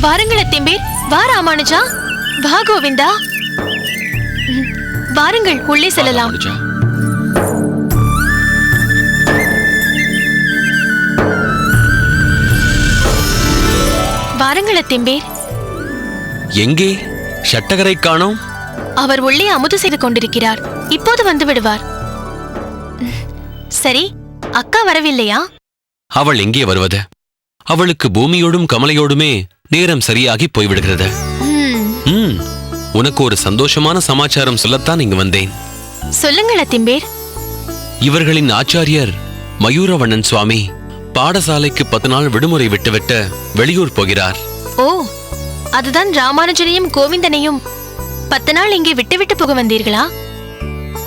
வாருங்கள் அத்திம்பேர். வா ராமானுஜா, வா கோவிந்தா. வாருங்கள், உள்ளே செல்லலாம். வாருங்கள் அத்திம்பேர். எங்கே ஷட்டகரை காணோம்? அவர் உள்ளே அமுது செய்து கொண்டிருக்கிறார். இப்போது வந்து விடுவார். சரி, அக்கா வரவில்லையா? அவள் எங்கே வருவது? அவளுக்கு பூமியோடும் கமலையோடுமே நேரம் சரியாகி போய்விடுகிறது. உனக்கு ஒரு சந்தோஷமான சமாச்சாரம் சொல்லத்தான் இங்கு வந்தேன். சொல்லுங்கள் அத்திம்பேர். இவர்களின் ஆச்சாரியர் மயூரவண்ணன் சுவாமி பாடசாலைக்கு 10 நாள் விடுமுறை விட்டுவிட்டு வெளியூர் போகிறார். ஓ, அதுதான் ராமானுஜனையும் கோவிந்தனையும் 10 நாள் இங்கே விட்டுவிட்டு போக வந்தீர்களா?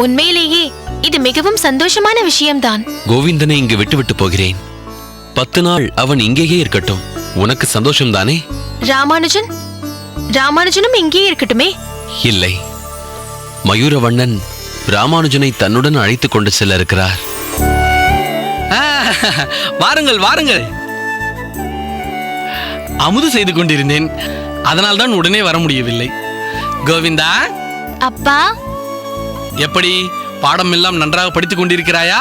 உண்மையிலேயே இது மிகவும் சந்தோஷமான விஷயம்தான். கோவிந்தனை இங்கு விட்டுவிட்டு போகிறேன். 10 நாள் அவன் இங்கேயே இருக்கட்டும். உனக்கு சந்தோஷம்தானே? ராமானுஜனும் இங்கே இருக்கட்டுமே? இல்லை, மயூரவண்ணன் ராமானுஜனை தன்னுடன் அழைத்துக் கொண்டு செல்ல இருக்கிறார். வாருங்கள் வாருங்கள். அமுது செய்து கொண்டிருந்தேன், அதனால்தான் உடனே வர முடியவில்லை. கோவிந்தா. அப்பா. எப்படி, பாடம் எல்லாம் நன்றாக படித்துக் கொண்டிருக்கிறாயா?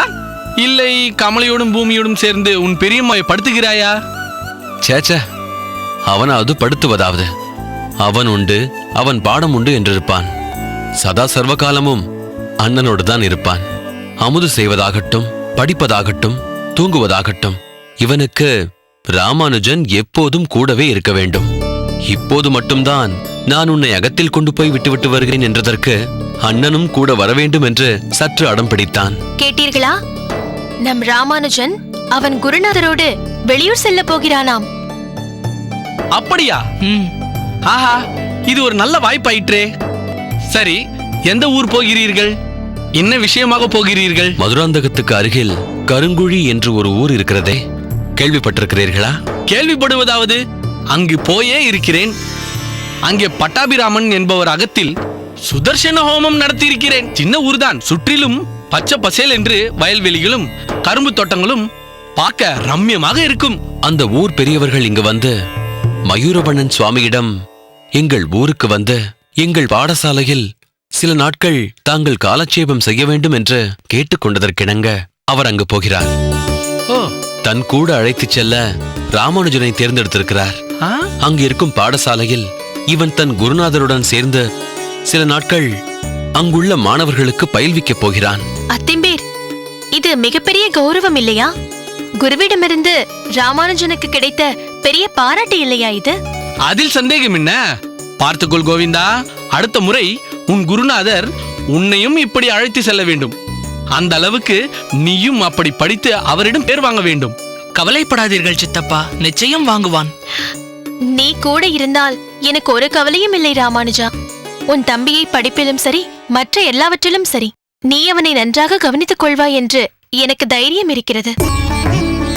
இல்லை கமலையோடும் பூமியோடும் சேர்ந்து உன் பெரியம்மாவை படுத்துகிறாயா? சேச்ச, அவனாவது படுத்துவதாவது. அவன் உண்டு, அவன் பாடம் உண்டு என்றிருப்பான். சதா சர்வகாலமும் அண்ணனோடு தான் இருப்பான். அமுது செய்வதாகட்டும், படிப்பதாகட்டும், தூங்குவதாகட்டும், இவனுக்கு ராமானுஜன் எப்போதும் கூடவே இருக்க வேண்டும். இப்போது மட்டும்தான் நான் உன்னை அகத்தில் கொண்டு போய் விட்டுவிட்டு வருகிறேன் என்றதற்கு அண்ணனும் கூட வரவேண்டும் என்று சற்று அடம் பிடித்தான். கேட்டீர்களா? நம் ராமானுஜன் அவன் குருநாதரோடு வெளியூர் செல்ல போகிறானாம். அப்படியா? ஆஹா, இது ஒரு நல்ல வாய்ப்பாயிற்றே. சரி, எந்த ஊர் போகிறீர்கள்? என்ன விஷயமாக போகிறீர்கள்? மதுராந்தகத்துக்கு அருகில் கருங்குழி என்று ஒரு ஊர் இருக்கிறதே, கேள்விப்பட்டிருக்கிறீர்களா? கேள்விப்படுவதாவது, அங்கு போயே இருக்கிறேன். அங்கே பட்டாபிராமன் என்பவர் அகத்தில் சுதர்சன ஹோமம் நடத்தியிருக்கிறேன். சின்ன ஊர்தான், சுற்றிலும் பச்சை பசேல் என்று வயல்வெளிகளும் கரும்பு தோட்டங்களும் பார்க்க ரம்யமாக இருக்கும். அந்த ஊர் பெரியவர்கள் இங்கு வந்து மயூரவண்ணன் சுவாமியிடம் எங்கள் ஊருக்கு வந்து எங்கள் பாடசாலையில் சில நாட்கள் தாங்கள் காலட்சேபம் செய்ய வேண்டும் என்று கேட்டுக்கொண்டதற்கிணங்க அவர் அங்கு போகிறார். தன் கூட அழைத்துச் செல்ல ராமானுஜனை தேர்ந்தெடுத்திருக்கிறார். அங்கு இருக்கும் பாடசாலையில் இவன் தன் குருநாதருடன் சேர்ந்து சில நாட்கள் அங்குள்ள மாணவர்களுக்கு பயில்விக்கப் போகிறான். அத்திம்பேர், இது மிகப்பெரிய கௌரவம் இல்லையா? குருவிடமிருந்து ராமானுஜனுக்கு கிடைத்த பெரிய பாராட்டு இல்லையா இது? அதில் சந்தேகம் என்ன? பார்த்துக்கொள் கோவிந்தா, அடுத்த முறை உன் குருநாதர் உன்னையும் இப்படி அழைத்து செல்ல வேண்டும். அந்த அளவுக்கு நீயும் அப்படி படித்து அவரிடம் பேர் வாங்க வேண்டும். கவலைப்படாதீர்கள் சித்தப்பா, நிச்சயம் வாங்குவான். நீ கூட இருந்தால் எனக்கு ஒரு கவலையும் இல்லை ராமானுஜா. உன் தம்பியை படிப்பிலும் சரி, மற்ற எல்லாவற்றிலும் சரி, நீ அவனை நன்றாக கவனித்துக் கொள்வாய் என்று எனக்கு தைரியம் இருக்கிறது.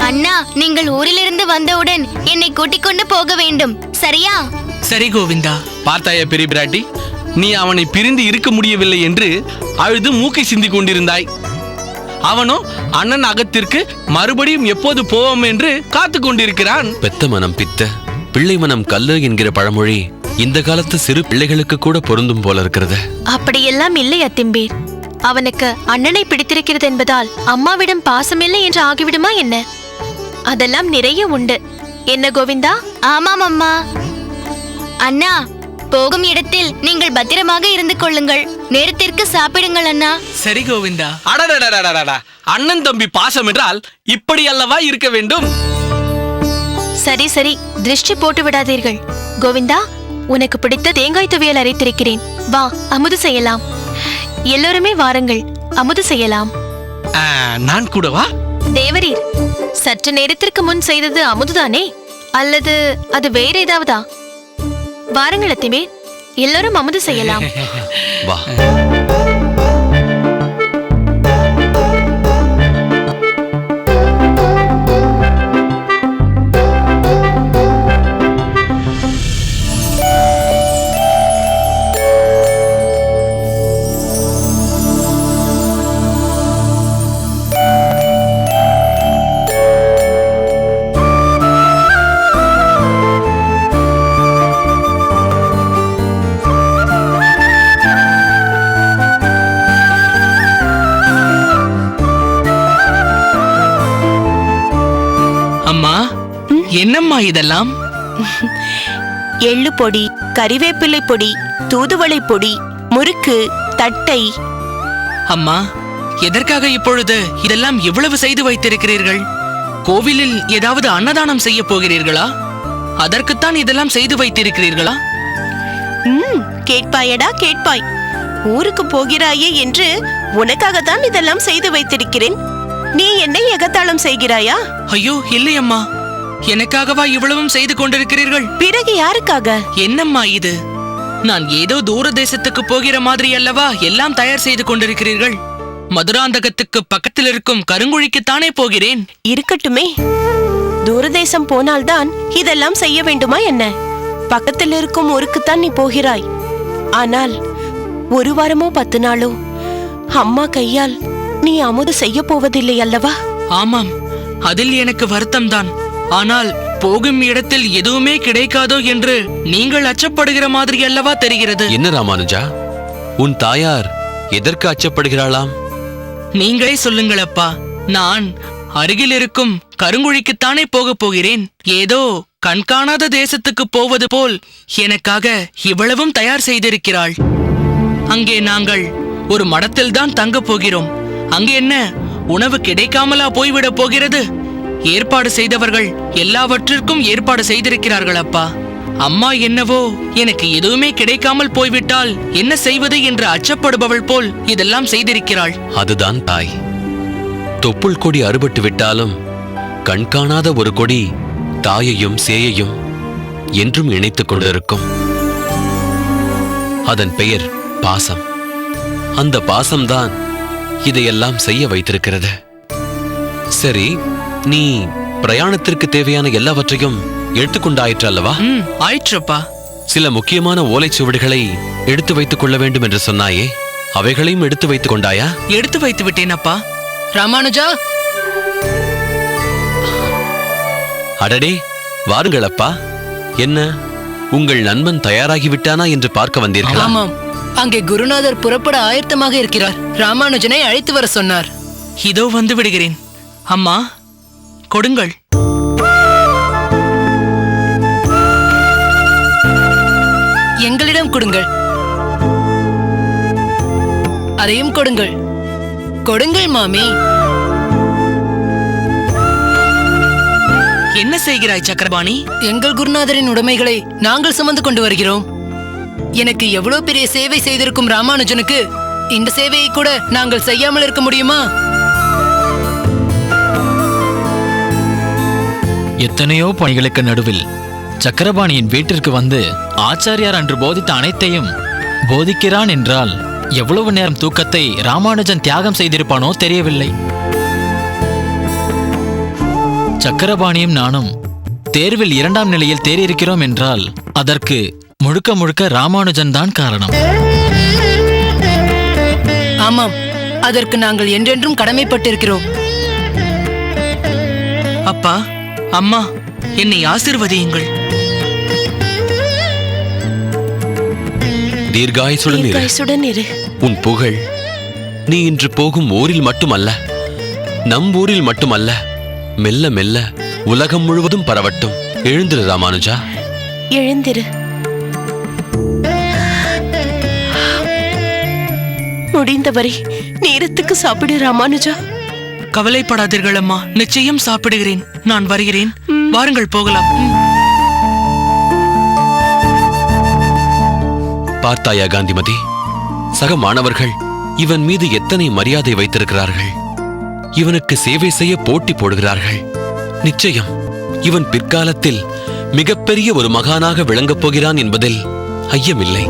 அண்ணா, நீங்கள் ஊரிலிருந்து வந்தவுடன் என்னை கூட்டிக் கொண்டு போக வேண்டும், சரியா? சரி கோவிந்தா. பார்த்தாயா பெரிய பிராட்டி, நீ அவனை பிரிந்து இருக்க முடியவில்லை என்று அழுது மூக்கை சிந்தி கொண்டிருந்தாய். அவனோ அண்ணன் அகத்திற்கு மறுபடியும் எப்போது போவோம் என்று காத்து கொண்டிருக்கிறான். பெத்த மனம் பித்த, பிள்ளை மனம் கல்லு என்கிற பழமொழி இந்த காலத்து சிறு பிள்ளைகளுக்கு கூட பொருந்தும் போல இருக்கிறது. அப்படியெல்லாம் இல்லை அத்திம்பேர். அவனுக்கு அண்ணனை பிடித்திருக்கிறது என்பதால் அம்மாவிடம் பாசமில்லை என்று ஆகிவிடுமா என்ன? அதெல்லாம் நிறைய உண்டு. என்ன கோவிந்தா? ஆமாம் அம்மா. அண்ணா, போகும் இடத்தில் நீங்கள் பத்திரமாக இருந்து கொள்ளுங்கள். நேரத்திற்கு சாப்பிடுங்கள் அண்ணா. சரி கோவிந்தா. அடடடடடடா, அண்ணன் தம்பி பாசம் என்றால் இப்படி அல்லவா இருக்க வேண்டும்? சரி சரி, திருஷ்டி போட்டு விடாதீர்கள். கோவிந்தா, உனக்கு பிடித்த தேங்காய் துவையல் அரைத்திருக்கிறேன், வா அமுது செய்யலாம். எல்லோருமே வாருங்கள், அமுது செய்யலாம். நான் கூடவா? தேவரீர், சற்று நேரத்திற்கு முன் செய்தது அமுதுதானே, அல்லது அது வேற ஏதாவதா? வாருங்கள் அத்திமே, எல்லோரும் அமுது செய்யலாம். வா. இதெல்லாம்? எள்ளு பொடி, கறிவேப்பிலை பொடி, தூதுவளை பொடி, முறுக்கு, தட்டை. அம்மா, எதற்காக இப்பொழுது இதெல்லாம் இவ்வளவு செய்து வைத்திருக்கிறீர்கள்? கோவிலில் ஏதாவது அன்னதானம் செய்ய போகிறீர்களா? அதற்குத்தான் இதெல்லாம் செய்து வைத்திருக்கிறீர்களா? கேட்பாயடா கேட்பாய். ஊருக்கு போகிறாயே என்று உனக்காகத்தான் இதெல்லாம் செய்து வைத்திருக்கிறேன். நீ என்னை எகத்தாளம் செய்கிறாயா? ஐயோ, இல்லை அம்மா. எனக்காகவா இவ்வளவும் செய்து கொண்டிருக்கிறீர்கள்? பிறகு யாருக்காக? என்னம்மா இது? நான் ஏதோ தூர தேசத்துக்கு போகிற மாதிரி அல்லவா எல்லாம் தயார் செய்து கொண்டிருக்கிறீர்கள். மதுராந்தகத்துக்கு பக்கத்தில் இருக்கும் கருங்குழிக்குத்தானே போகிறேன். இருக்கட்டுமே, தூரதேசம் போனால்தான் இதெல்லாம் செய்ய வேண்டுமா என்ன? பக்கத்தில் இருக்கும் ஊருக்குத்தான் நீ போகிறாய். ஆனால் 1 வாரமோ 10 நாளோ அம்மா கையால் நீ அமுது செய்ய போவதில்லை அல்லவா? ஆமாம், அதில் எனக்கு வருத்தம்தான். ஆனால் போகும் இடத்தில் எதுவுமே கிடைக்காதோ என்று நீங்கள் அச்சப்படுகிற மாதிரி அல்லவா தெரிகிறது. என்ன ராமானுஜா, உன் தாயார் எதற்கு அச்சப்படுகிறாளாம்? நீங்களே சொல்லுங்கள் அப்பா. நான் அருகில் இருக்கும் கருங்குழிக்குத்தானே போகப் போகிறேன். ஏதோ கண்காணாத தேசத்துக்கு போவது போல் எனக்காக இவ்வளவும் தயார் செய்திருக்கிறாள். அங்கே நாங்கள் ஒரு மடத்தில்தான் தங்கப் போகிறோம். அங்கே என்ன உணவு கிடைக்காமலா போய்விடப் போகிறது? ஏற்பாடு செய்தவர்கள் எல்லாவற்றிற்கும் ஏற்பாடு செய்திருக்கிறார்கள் அப்பா. அம்மா என்னவோ எனக்கு எதுவுமே கிடைக்காமல் போய்விட்டால் என்ன செய்வது என்று அச்சப்படுபவள் போல் இதெல்லாம் செய்திருக்கிறாள். அதுதான் தாய். தொப்புள் கொடி அறுபட்டு விட்டாலும் கண்காணாத ஒரு கொடி தாயையும் சேயையும் என்றும் இணைத்துக் கொண்டிருக்கும். அதன் பெயர் பாசம். அந்த பாசம்தான் இதையெல்லாம் செய்ய வைத்திருக்கிறது. சரி, நீ பிரயாணத்திற்கு தேவையான எல்லாவற்றையும் எடுத்துக்கொண்டாயிற்று அல்லவா? ஆயிற்றப்பா. சில முக்கியமான ஓலைச்சுவடிகளை எடுத்து வைத்துக் கொள்ள வேண்டும் என்று சொன்னாயே, அவைகளையும் எடுத்து வைத்துக் கொண்டாயா? எடுத்து வைத்து விட்டேன் அப்பா. ராமானுஜா, அடடே, வாருங்கள் அப்பா. என்ன, உங்கள் நண்பன் தயாராகிவிட்டானா என்று பார்க்க வந்தீர்களா? ஆமாம், அங்கே குருநாதர் புறப்பட ஆயத்தமாக இருக்கிறார். ராமானுஜனை அழைத்து வர சொன்னார். இதோ வந்து விடுகிறேன். அம்மா, கொடுங்கள். எங்களிடம் கொடுங்கள். அதையும் கொடுங்கள். கொடுங்கள் மாமி. என்ன செய்கிறாய் சக்கரபாணி? எங்கள் குருநாதரின் உடைமைகளை நாங்கள் சுமந்து கொண்டு வருகிறோம். எனக்கு எவ்வளவு பெரிய சேவை செய்திருக்கும் ராமானுஜனுக்கு இந்த சேவையை கூட நாங்கள் செய்யாமல் இருக்க முடியுமா? எத்தனையோ பணிகளுக்கு நடுவில் சக்கரபாணியின் வீட்டிற்கு வந்து ஆச்சாரியார் அன்று போதித்த அனைத்தையும் போதிக்கிறான் என்றால் எவ்வளவு நேரம் தூக்கத்தை ராமானுஜன் தியாகம் செய்திருப்பானோ தெரியவில்லை. சக்கரபாணியும் நானும் தேர்வில் 2ஆம் நிலையில் தேறியிருக்கிறோம் என்றால் அதற்கு முழுக்க முழுக்க ராமானுஜன் தான் காரணம். ஆமாம், அதற்கு நாங்கள் என்றென்றும் கடமைப்பட்டிருக்கிறோம். அப்பா, அம்மா, என்னை ஆசீர்வதியுங்கள். தீர்காயுசுடன் இரு. உன் புகழ் நீ இன்று போகும் ஊரில் மட்டுமல்ல, நம் ஊரில் மட்டுமல்ல, மெல்ல மெல்ல உலகம் முழுவதும் பரவட்டும். எழுந்திரு ராமானுஜா, எழுந்திரு. முடிந்தவரை நேரத்துக்கு சாப்பிடு ராமானுஜா. கவலைப்படாதீர்கள் அம்மா, நிச்சயம் சாப்பிடுகிறேன். நான் வருகிறேன். வாருங்கள், போகலாம். பார்த்தாயா காந்திமதி, சக மாணவர்கள் இவன் மீது எத்தனை மரியாதை வைத்திருக்கிறார்கள். இவனுக்கு சேவை செய்ய போட்டி போடுகிறார்கள். நிச்சயம் இவன் பிற்காலத்தில் மிகப்பெரிய ஒரு மகானாக விளங்கப் போகிறான் என்பதில் ஐயமில்லை.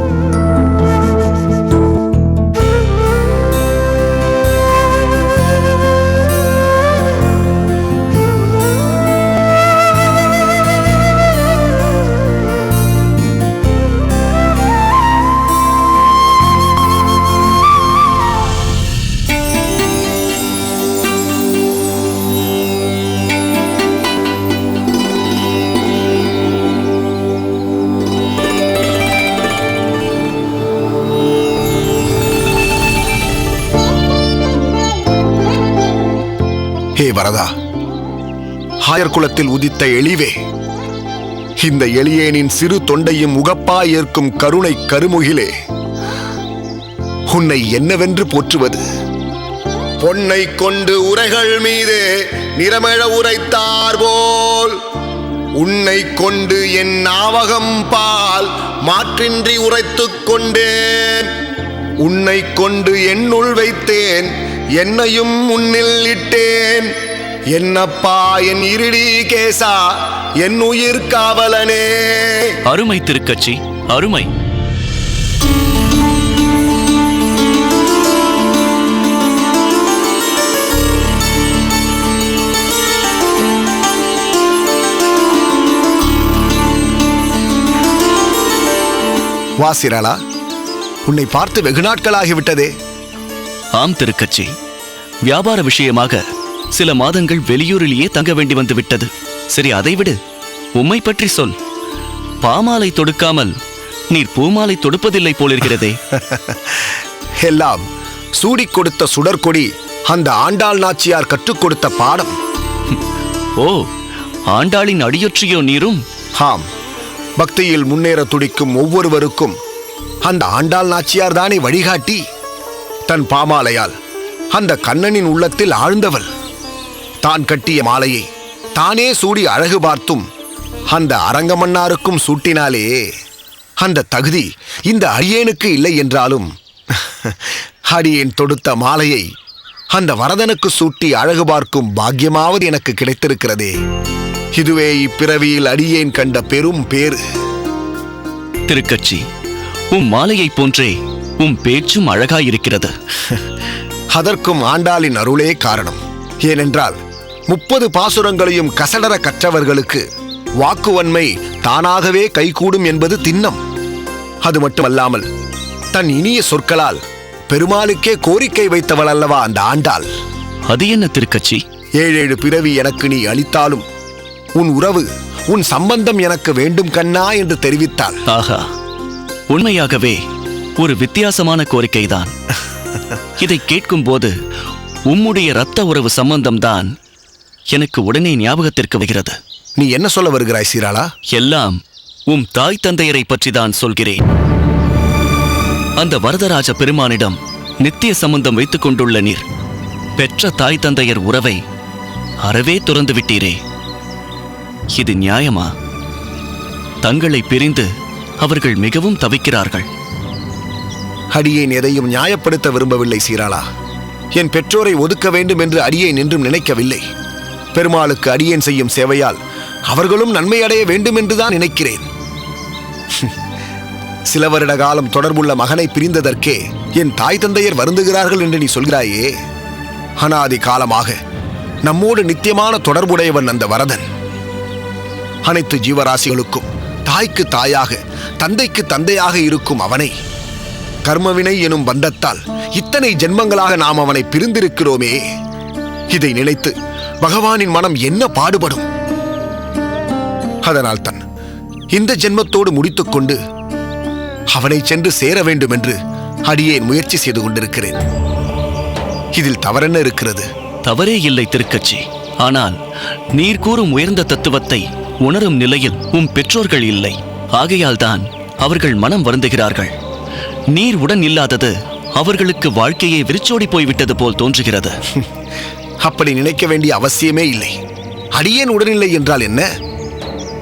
ஹே வரதா, ஹாயர் குலத்தில் உதித்த எளிவே, இந்த எளியேனின் சிறு தொண்டையும் உகப்பாய் ஏற்கும் கருணை கருமுகிலே, உன்னை என்னவென்று போற்றுவது? பொன்னை கொண்டு உரைகள் மீது நிறமெழ உரைத்தார் போல், உன்னை கொண்டு என் நாவகம் பால் மாற்றின்றி உரைத்துக் கொண்டேன். உன்னை கொண்டு என்னுள் வைத்தேன், என்னையும் உன்னில் இட்டேன். என்னப்பா என் இருடி கேசா, என் உயிர் காவலனே. அருமை திருக்கட்சி, அருமை. வாசிராளா, உன்னை பார்த்து வெகு நாட்களாகிவிட்டதே. ஆம் திருக்கட்சி, வியாபார விஷயமாக சில மாதங்கள் வெளியூரிலேயே தங்க வேண்டி வந்து விட்டது. சரி, அதை விடு, உம்மை பற்றி சொல். பாமாலை தொடுக்காமல் நீர் பூமாலை தொடுப்பதில்லை போலிருக்கிறதே. எல்லாம் சூடிக் கொடுத்த சுடற்கொடி அந்த ஆண்டாள் நாச்சியார் கற்றுக் கொடுத்த பாடம். ஓ, ஆண்டாளின் அடியொற்றியோ நீரும்? ஆம், பக்தியில் முன்னேற துடிக்கும் ஒவ்வொருவருக்கும் அந்த ஆண்டாள் நாச்சியார் தானே வழிகாட்டி. தன் பாமாலையால் அந்த கண்ணனின் உள்ளத்தில் ஆழ்ந்தவள். தான் கட்டிய மாலையை தானே சூடி அழகு பார்த்தும் அந்த அரங்கமன்னாருக்கும் சூட்டினாலே அந்த தகுதி இந்த அடியேனுக்கு இல்லை என்றாலும், அடியேன் தொடுத்த மாலையை அந்த வரதனுக்கு சூட்டி அழகு பார்க்கும் பாக்கியமாவது எனக்கு கிடைத்திருக்கிறதே. இதுவே இப்பிறவியில் அடியேன் கண்ட பெரும் பேறு. திருக்கட்சி, உம் மாலையை போன்றே உம் பேச்சும் அழகாயிருக்கிறது. அதற்கும் ஆண்டாளின் அருளே காரணம். ஏனென்றால் 30 பாசுரங்களையும் கசடர கற்றவர்களுக்கு வாக்குவன்மை தானாகவே கைகூடும் என்பது திண்ணம். அது மட்டுமல்லாமல் தன் இனிய சொற்களால் பெருமாளுக்கே கோரிக்கை வைத்தவள் அல்லவா அந்த ஆண்டாள். அது என்ன திருக்கட்சி? 7 பிறவி எனக்கு நீ அளித்தாலும் உன் உறவு, உன் சம்பந்தம் எனக்கு வேண்டும் கண்ணா என்று தெரிவித்தாள். ஆஹா, உண்மையாகவே ஒரு வித்தியாசமான கோரிக்கைதான். இதை கேட்கும் போது உம்முடைய இரத்த உறவு சம்பந்தம்தான் எனக்கு உடனே ஞாபகத்திற்கு வருகிறது. நீ என்ன சொல்ல வருகிறாய் சீராளா? எல்லாம் உம் தாய் தந்தையரை பற்றிதான் சொல்கிறேன். அந்த வரதராஜ பெருமானிடம் நித்திய சம்பந்தம் வைத்துக் கொண்டுள்ள நீர் பெற்ற தாய் தந்தையர் உறவை அறவே துறந்து விட்டீரே. இது நியாயமா? தங்களை பிரிந்து அவர்கள் மிகவும் தவிக்கிறார்கள். அடியேன் எதையும் நியாயப்படுத்த விரும்பவில்லை சீராளா. என் பெற்றோரை ஒதுக்க வேண்டும் என்று அடியேன் என்றும் நினைக்கவில்லை. பெருமாளுக்கு அடியேன் செய்யும் சேவையால் அவர்களும் நன்மையடைய வேண்டும் என்றுதான் நினைக்கிறேன். சில வருட காலம் தொடர்புள்ள மகனை பிரிந்ததற்கே என் தாய் தந்தையர் வருந்துகிறார்கள் என்று நீ சொல்கிறாயே. அனாதி காலமாக நம்மோடு நித்தியமான தொடர்புடையவன் அந்த வரதன். அனைத்து ஜீவராசிகளுக்கும் தாய்க்கு தாயாக, தந்தைக்கு தந்தையாக இருக்கும் அவனை கர்மவினை எனும் பந்தத்தால் இத்தனை ஜென்மங்களாக நாம் அவனை பிரிந்திருக்கிறோமே. இதை நினைத்து பகவானின் மனம் என்ன பாடுபடும்? அதனால் தான் இந்த ஜென்மத்தோடு முடித்துக்கொண்டு அவனை சென்று சேர வேண்டும் என்று அடியேன் முயற்சி செய்து கொண்டிருக்கிறேன். இதில் தவறென்ன இருக்கிறது? தவறே இல்லை திருக்கட்சி. ஆனால் நீர் கூறும் உயர்ந்த தத்துவத்தை உணரும் நிலையில் உம் பெற்றோர்கள் இல்லை. ஆகையால் தான் அவர்கள் மனம் வருந்துகிறார்கள். நீர் உடன் இல்லாதது அவர்களுக்கு வாழ்க்கையை விரிச்சோடி போய்விட்டது போல் தோன்றுகிறது. அப்படி நினைக்க வேண்டிய அவசியமே இல்லை. அடியேன் உடனில்லை என்றால் என்ன?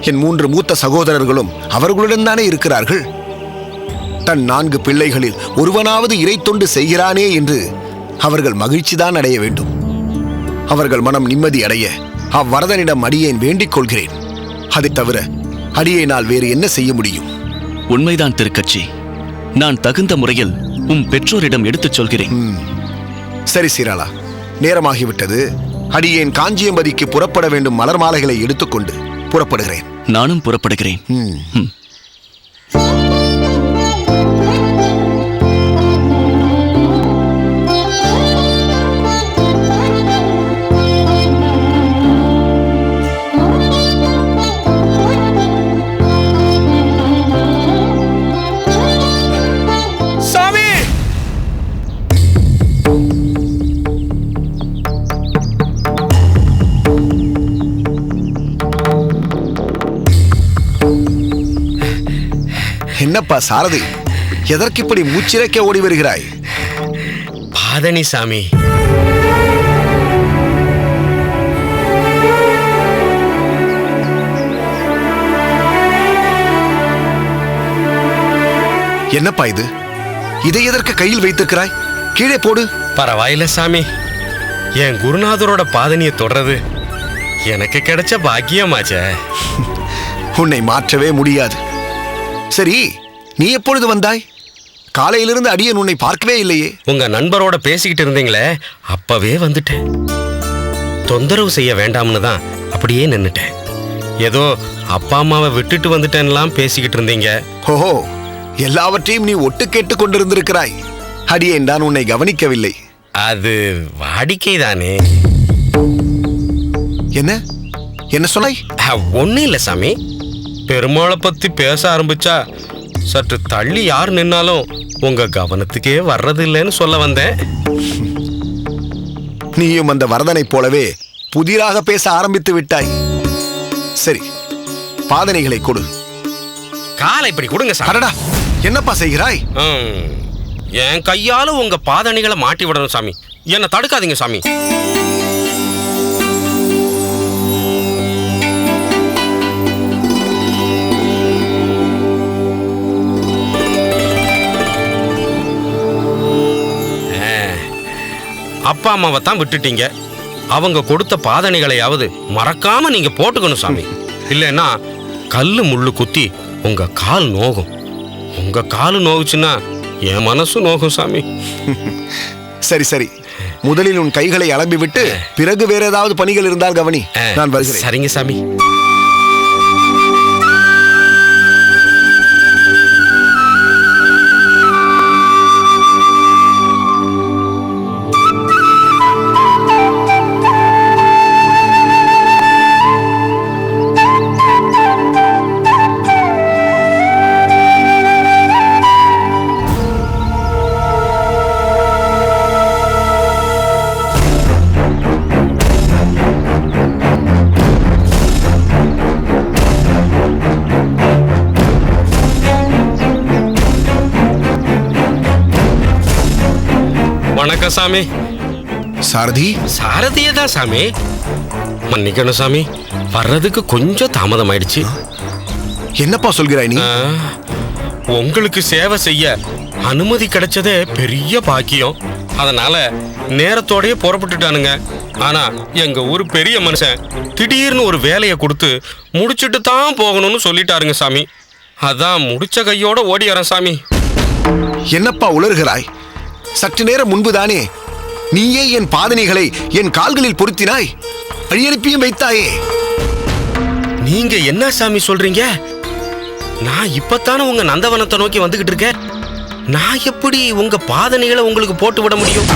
என் 3 மூத்த சகோதரர்களும் அவர்களுடன் தானே இருக்கிறார்கள். தன் 4 பிள்ளைகளில் ஒருவனாவது இறை தொண்டு செய்கிறானே என்று அவர்கள் மகிழ்ச்சிதான் அடைய வேண்டும். அவர்கள் மனம் நிம்மதி அடைய அவ்வரதனிடம் அடியேன் வேண்டிக் கொள்கிறேன். அதை தவிர அடியேனால் வேறு என்ன செய்ய முடியும்? உண்மைதான் திருக்கட்சி. நான் தகுந்த முறையில் உம் பெற்றோரிடம் எடுத்துச் சொல்கிறேன். சரி சீராளா, நேரமாகிவிட்டது. அடியேன் காஞ்சியம்பதிக்கு புறப்பட வேண்டும் மலர் மாலைகளை எடுத்துக்கொண்டு புறப்படுகிறேன். நானும் புறப்படுகிறேன். என்னப்பா சாரதி, எதற்கு இப்படி மூச்சிறைக்க ஓடி வருகிறாய்? பாதணி சாமி. என்னப்பா இது? இதை எதற்கு கையில் வைத்திருக்கிறாய்? கீழே போடு. பரவாயில்ல சாமி, என் குருநாதரோட பாதணியை தொடறது எனக்கு கிடைச்ச பாக்கியமாச்சே. உன்னை மாற்றவே முடியாது. சரி, நீ எப்பொழுது வந்தாய்? காலையிலிருந்து அடியேன் உன்னை பார்க்கவே இல்லையே. உங்க நண்பரோட பேசிக்கிட்டு இருந்தீங்களே, அப்பவே வந்துட்டேன். தொந்தரவு செய்ய வேண்டாம்னு தான் அப்படியே நின்னுட்டேன். ஏதோ அப்பா அம்மாவை விட்டுட்டு வந்துட்டேன்லாம் பேசிக்கிட்டு இருந்தீங்க. ஓஹோ, எல்லாவற்றையும் நீ ஒட்டு கேட்டுக் கொண்டிருந்திருக்கிறாய். அடியேன் தான் உன்னை கவனிக்கவில்லை. அது வாடிக்கை தானே. என்ன என்ன சொன்னாய்? ஒன்னும் இல்ல சாமி, பெருமாளை பத்தி பேச ஆரம்பிச்சா சற்று தள்ளி யார் நின்னாலும் உங்க கவனத்துக்கே வர்றது இல்லைன்னு சொல்ல வந்தேன். நீயும் அந்த வரதனை போலவே புதிராக பேச ஆரம்பித்து விட்டாய். சரி, பாதனைகளை கொடு. காலை இப்படி கொடுங்க சார். அடடா, என்னப்பா செய்கிறாய்? என் கையால உங்க பாதணிகளை மாட்டி விடணும் சாமி. என்ன தடுக்காதீங்க சாமி. அப்பா அம்மாவை தான் விட்டுட்டீங்க, அவங்க கொடுத்த பாதணிகளையாவது மறக்காம நீங்க போட்டுக்கணும் சாமி. இல்லைன்னா கல்லு முள்ளு குத்தி உங்க கால் நோகும். உங்க காலு நோகுச்சுன்னா என் மனசு நோகும் சாமி. சரி சரி, முதலில் உன் கைகளை அலம்பி விட்டு பிறகு வேற ஏதாவது பணிகள் இருந்தால் கவனி. நான் வருகிறேன். சரிங்க சாமி. வணக்கம் சாமி. சாரதி? சாரதியே தான் சாமி. மன்னிக்கணும் சாமி, வர்றதுக்கு கொஞ்சம் தாமதம் ஆயிடுச்சு. என்னப்பா சொல்கிறாய் நீ? உங்களுக்கு சேவை செய்ய அனுமதி கிடைச்சதே பெரிய பாக்கியம். அதனால நேரத்தோடயே புறப்பட்டுட்டானுங்க. ஆனா எங்க ஊர் பெரிய மனுஷன் திடீர்னு ஒரு வேலையை கொடுத்து முடிச்சுட்டு தான் போகணும்னு சொல்லிட்டாருங்க சாமி. அதான் முடிச்ச கையோட ஓடிறேன் சாமி. என்னப்பா உளறுகிறாய்? சற்று நேரம் முன்புதானே நீயே என் பாதணிகளை என் கால்களில் பொருத்தினாய், அழியனுப்பியும் வைத்தாயே. நீங்க என்ன சாமி சொல்றீங்க? நான் இப்பத்தானே உங்க நந்தவனத்தை நோக்கி வந்துகிட்டு இருக்கேன். நான் எப்படி உங்க பாதணிகளை உங்களுக்கு போட்டு விட முடியும்?